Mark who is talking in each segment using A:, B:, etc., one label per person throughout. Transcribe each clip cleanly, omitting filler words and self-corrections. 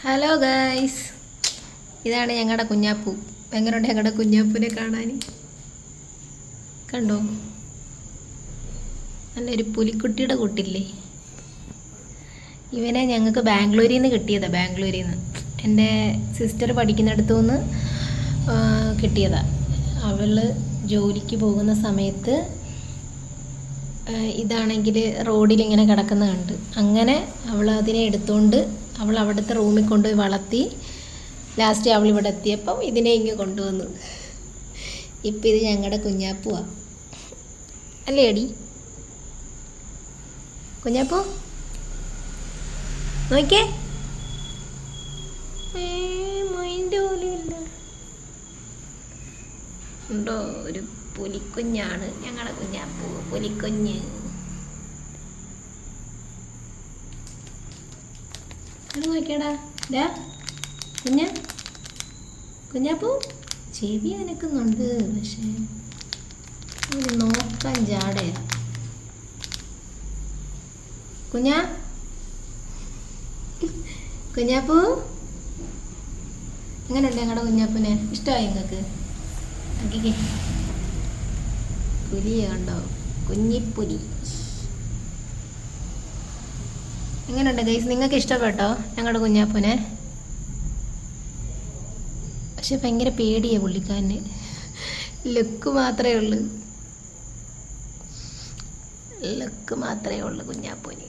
A: Hello guys, ഇതാണ് ഞങ്ങളുടെ കുഞ്ഞാപ്പൂ. എങ്ങനെയുണ്ട് ഞങ്ങളുടെ കുഞ്ഞാപ്പൂനെ കാണാൻ? കണ്ടോ, നല്ലൊരു പുലിക്കുട്ടിയുടെ കൂട്ടില്ലേ. ഇവനെ ഞങ്ങൾക്ക് ബാംഗ്ലൂരിൽ നിന്ന് കിട്ടിയതാണ്. ബാംഗ്ലൂരിൽ നിന്ന് എൻ്റെ സിസ്റ്റർ പഠിക്കുന്നിടത്തു നിന്ന് കിട്ടിയതാണ്. അവൾ ജോലിക്ക് പോകുന്ന സമയത്ത് ഇതാണെങ്കിൽ റോഡിൽ ഇങ്ങനെ കിടക്കുന്ന കണ്ട്, അങ്ങനെ അവൾ അതിനെ എടുത്തുകൊണ്ട് അവൾ അവിടുത്തെ റൂമിൽ കൊണ്ടുപോയി വളർത്തി. ലാസ്റ്റ് അവൾ ഇവിടെ എത്തിയപ്പം ഇതിനെ ഇങ്ങ് കൊണ്ടുവന്നു. ഇപ്പം ഇത് ഞങ്ങളുടെ കുഞ്ഞാപ്പുവാ അല്ലേ അടി? കുഞ്ഞാപ്പൂ നോക്കിയേ, മൈൻഡ് പോലെയില്ല. ഉണ്ടോ, ഒരു പുലിക്കുഞ്ഞാണ് ഞങ്ങളുടെ കുഞ്ഞാപ്പൂ. പുലിക്കുഞ്ഞ് നോക്കിയടാ, ഡാ കുഞ്ഞാപ്പൂ ചെവി അനക്കുന്നുണ്ട്, പക്ഷേ നോക്കാൻ ജാടയാ. കുഞ്ഞാപ്പൂ എങ്ങനെയുണ്ട് ഞങ്ങളുടെ കുഞ്ഞാപ്പൂനെ? ഇഷ്ടമായി നിങ്ങൾക്ക്? നോക്കിക്കേ, പുലിയെ കണ്ടോ, കുഞ്ഞിപ്പുലി. എങ്ങനെയുണ്ട് ഗൈസ്, നിങ്ങൾക്ക് ഇഷ്ടപ്പെട്ടോ ഞങ്ങളുടെ കുഞ്ഞാപ്പൂനെ? പക്ഷെ ഭയങ്കര പേടിയാണ് പുള്ളിക്കാരന്. ലുക്ക് മാത്രമേ ഉള്ളൂ കുഞ്ഞാപ്പൂന്,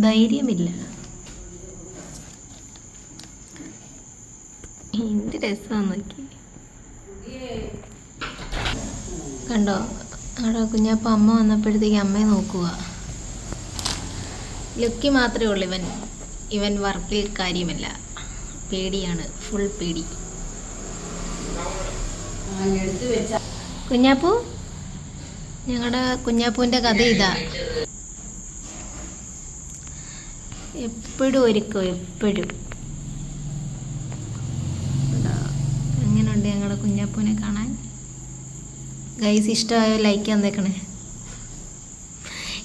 A: ധൈര്യമില്ല. എന്ത് രസമാണെന്ന് നോക്കി. കണ്ടോ, അവിടെ കുഞ്ഞാപ്പ അമ്മ വന്നപ്പോഴത്തേക്ക് അമ്മയെ നോക്കുക. ലുക്ക് മാത്രമേ ഉള്ളൂ ഇവൻ വർക്കിൽ കാര്യമില്ല. പേടിയാണ്, ഫുൾ പേടി. കുഞ്ഞാപ്പൂ, ഞങ്ങളുടെ കുഞ്ഞാപ്പൂവിൻ്റെ കഥ ഇതാ. എപ്പോഴും ഒരുക്കും, എപ്പോഴും. എങ്ങനെയുണ്ട് ഞങ്ങളുടെ കുഞ്ഞാപ്പൂവിനെ കാണാൻ? ഗൈസ്, ഇഷ്ടമായോ ലൈക്ക് തന്നേക്കണേ.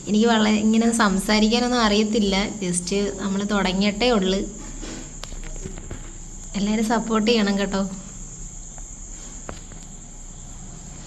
A: എനിക്ക് വളരെ ഇങ്ങനെ സംസാരിക്കാനൊന്നും അറിയത്തില്ല, ജസ്റ്റ് നമ്മൾ തുടങ്ങിയിട്ടേ ഉള്ളു. എല്ലാവരും സപ്പോർട്ട് ചെയ്യണം കേട്ടോ.